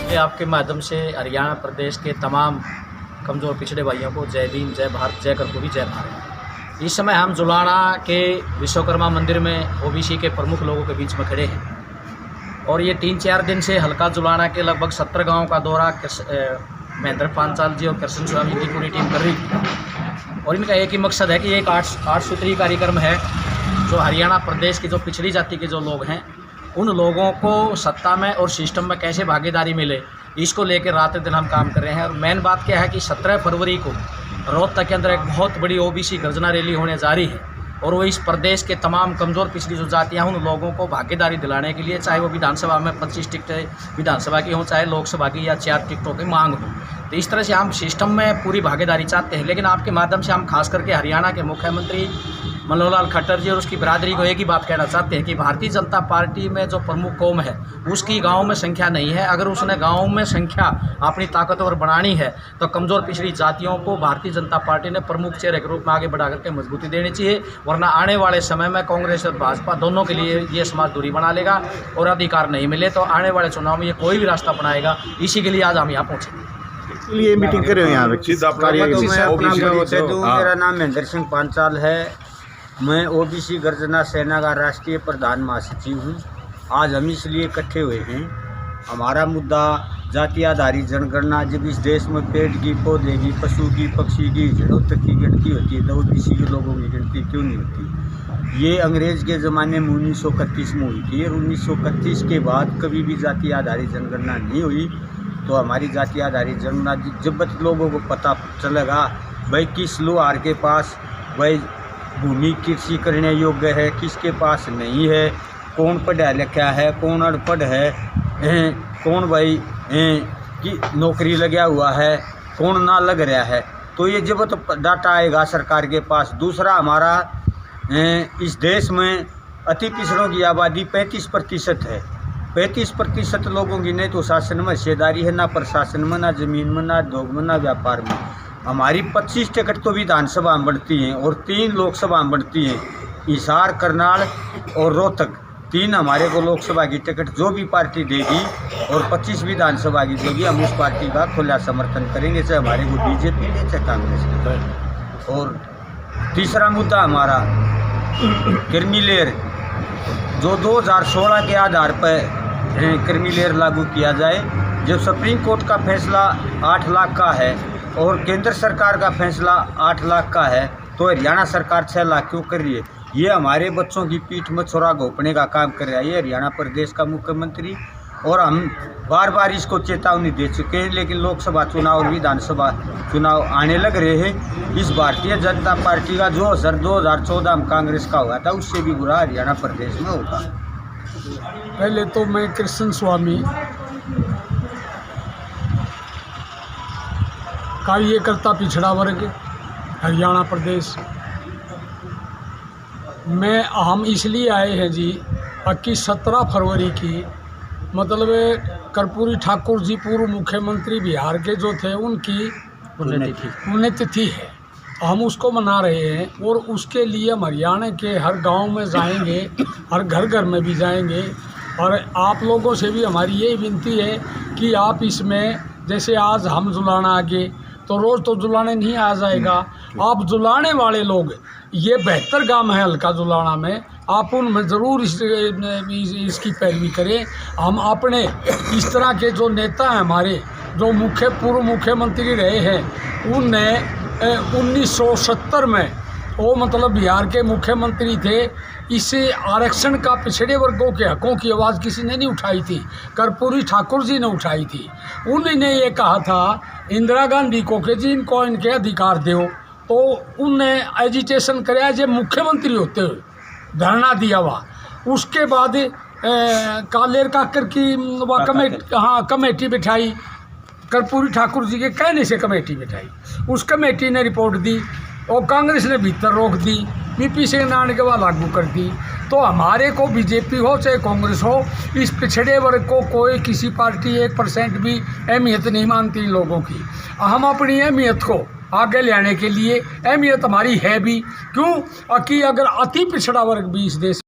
ये आपके माध्यम से हरियाणा प्रदेश के तमाम कमज़ोर पिछड़े भाइयों को जय भीम, जय भारत, जय कर्पूरी, जय भारत। इस समय हम जुलाना के विश्वकर्मा मंदिर में ओबीसी के प्रमुख लोगों के बीच में खड़े हैं और ये 3-4 दिन से हल्का जुलाना के लगभग 17 गाँव का दौरा महेंद्र पांचाल जी और कृष्ण स्वामी की पूरी टीम कर रही थी। और इनका एक ही मकसद है कि एक 8 सूत्री कार्यक्रम है जो हरियाणा प्रदेश की जो पिछड़ी जाति के जो लोग हैं उन लोगों को सत्ता में और सिस्टम में कैसे भागीदारी मिले, इसको लेकर रात दिन हम काम कर रहे हैं। और मेन बात क्या है कि 17 फरवरी को रोहतक के अंदर एक बहुत बड़ी ओबीसी गर्जना रैली होने जा रही है और वो इस प्रदेश के तमाम कमज़ोर पिछड़ी जो जातियाँ उन लोगों को भागीदारी दिलाने के लिए, चाहे वो विधानसभा में 25 टिकटें विधानसभा की हों, चाहे लोकसभा की या 4 टिकटों की मांग हो। तो इस तरह से हम सिस्टम में पूरी भागीदारी चाहते हैं। लेकिन आपके माध्यम से हम खास करके हरियाणा के मुख्यमंत्री मनोहर लाल खट्टर जी और उसकी बिरादरी को एक ही बात कहना चाहते हैं कि भारतीय जनता पार्टी में जो प्रमुख कौम है उसकी गांव में संख्या नहीं है। अगर उसने गांव में संख्या अपनी ताकतवर बनानी है तो कमज़ोर पिछड़ी जातियों को भारतीय जनता पार्टी ने प्रमुख चेहरे के रूप में आगे बढ़ा करके मजबूती देनी चाहिए, वरना आने वाले समय में कांग्रेस और भाजपा दोनों के लिए ये समाज दूरी बना लेगा और अधिकार नहीं मिले तो आने वाले चुनाव में ये कोई भी रास्ता बनाएगा। इसी के लिए आज हम यहाँ पहुँचे। ये मीटिंग कर रहे हो यहाँ पे। मेरा नाम महेंद्र सिंह पांचाल है। मैं ओबीसी गर्जना सेना का राष्ट्रीय प्रधान महासचिव हूँ। आज हम इसलिए इकट्ठे हुए हैं, हमारा मुद्दा जाति आधारित जनगणना। जब इस देश में पेड़ की, पौधे की, पशु की, पक्षी की, जड़ों तक की गिनती होती है तो ओबीसी के लोगों की गिनती क्यों नहीं होती? ये अंग्रेज़ के ज़माने में 1931 में हुई थी और 1931 के बाद कभी भी जाति आधारित जनगणना नहीं हुई। तो हमारी जाति आधारित जनगणना जब लोगों को पता चलेगा भाई किस लोहार के पास भाई भूमि कृषि करने योग्य है, किसके पास नहीं है, कौन पढ़ा लिखा है, कौन अनपढ़ है, कौन भाई की नौकरी लगा हुआ है, कौन ना लग रहा है, तो ये जब तो डाटा आएगा सरकार के पास। दूसरा, हमारा इस देश में अति पिछड़ों की आबादी 35% है। 35% लोगों की नहीं तो शासन में हिस्सेदारी है, ना प्रशासन में, ना ज़मीन में, ना उद्योग में, ना व्यापार में। हमारी 25 टिकट तो विधानसभा में बढ़ती हैं और 3 लोकसभा में बढ़ती हैं। हिसार, करनाल और रोहतक 3 हमारे को लोकसभा की टिकट जो भी पार्टी देगी और 25 विधानसभा की देगी, हम उस पार्टी का खुला समर्थन करेंगे, चाहे हमारे को बीजेपी दे चाहे कांग्रेस की। और तीसरा मुद्दा हमारा क्रीमी-लेयर, जो 2016 के आधार पर क्रीमी-लेयर लागू किया जाए। जब सुप्रीम कोर्ट का फैसला 8 लाख का है और केंद्र सरकार का फैसला 8 लाख का है तो हरियाणा सरकार 6 लाख क्यों कर रही है? ये हमारे बच्चों की पीठ में छुरा घोंपने का काम कर रहा है ये हरियाणा प्रदेश का मुख्यमंत्री। और हम बार बार इसको चेतावनी दे चुके हैं, लेकिन लोकसभा चुनाव और विधानसभा चुनाव आने लग रहे हैं। इस भारतीय जनता पार्टी का जो असर 2014 में कांग्रेस का हुआ था उससे भी बुरा हरियाणा प्रदेश में होगा। पहले तो मैं कृष्ण स्वामी कार्यकर्ता पिछड़ा वर्ग हरियाणा प्रदेश में हम इसलिए आए हैं जी कि 17 फरवरी की मतलब कर्पूरी ठाकुर जी पूर्व मुख्यमंत्री बिहार के जो थे उनकी पुण्यतिथि है। हम उसको मना रहे हैं और उसके लिए हम हरियाणा के हर गांव में जाएंगे, हर घर घर में भी जाएंगे। और आप लोगों से भी हमारी यही विनती है कि आप इसमें, जैसे आज हम जुलाना आगे तो रोज़ तो जुलाने नहीं आ जाएगा। आप जुलाने वाले लोग, ये 72 गांव है हल्का जुलाना में, आप उनमें ज़रूर इसकी पैरवी करें। हम अपने इस तरह के जो नेता हैं हमारे, जो पूर्व मुख्यमंत्री रहे हैं, उनने 1970 में वो मतलब बिहार के मुख्यमंत्री थे। इसे आरक्षण का पिछड़े वर्गों के हकों की आवाज़ किसी ने नहीं उठाई थी, कर्पूरी ठाकुर जी ने उठाई थी। उन्होंने ये कहा था इंदिरा गांधी को कि जी इनको इनके अधिकार दो, तो उनने एजिटेशन कराया जब मुख्यमंत्री होते हुए धरना दिया हुआ। उसके बाद कालेर काकर की वह कमेटी बिठाई, कर्पूरी ठाकुर जी के कहने से कमेटी बिठाई। उस कमेटी ने रिपोर्ट दी और कांग्रेस ने भीतर रोक दी, पीपी सिंह नारायण के बाद लागू कर दी। तो हमारे को बीजेपी हो चाहे कांग्रेस हो, इस पिछड़े वर्ग को कोई किसी पार्टी 1% भी अहमियत नहीं मानती लोगों की। हम अपनी अहमियत को आगे ले आने के लिए, अहमियत हमारी है भी क्यों कि अगर अति पिछड़ा वर्ग भी इस देश